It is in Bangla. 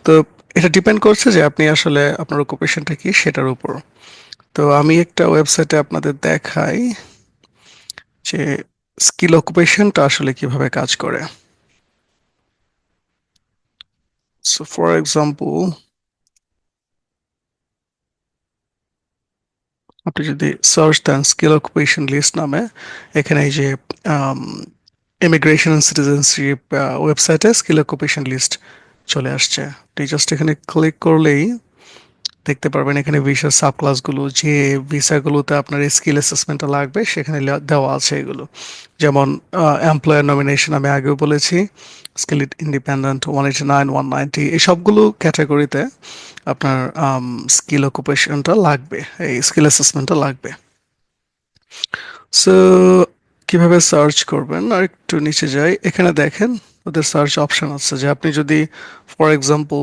তো এটা ডিপেন্ড করছে যে আপনি আসলে আপনার অকুপেশনটা কি সেটার উপর। তো আমি একটা ওয়েবসাইটে আপনাদের দেখাই যে স্কিল অকুপেশনটা আসলে কিভাবে কাজ করে। সো ফর এক্সাম্পল, আপনি যদি সার্চ দেন স্কিল অকুপেশন লিস্ট নামে, এখানে এই যে ইমিগ্রেশন অ্যান্ড সিটিজেনশিপ ওয়েবসাইটে স্কিল অকুপেশন লিস্ট চলে আসছে। আপনি জাস্ট এখানে ক্লিক করলেই দেখতে পারবেন এখানে ভিসার সাব ক্লাসগুলো, যে ভিসাগুলোতে আপনার স্কিল অ্যাসেসমেন্টটা লাগবে সেখানে দেওয়া আছে এগুলো। যেমন এমপ্লয়ার নমিনেশন আমি আগেও বলেছি, স্কিল ইন্ডিপেন্ডেন্ট 189, 190, এই সবগুলো ক্যাটাগরিতে আপনার স্কিল অকুপেশনটা লাগবে, এই স্কিল অ্যাসেসমেন্টটা লাগবে। সো কিভাবে সার্চ করবেন, আর একটু নিচে যাই, এখানে দেখেন ওদের সার্চ অপশন আছে যে আপনি যদি ফর এক্সাম্পল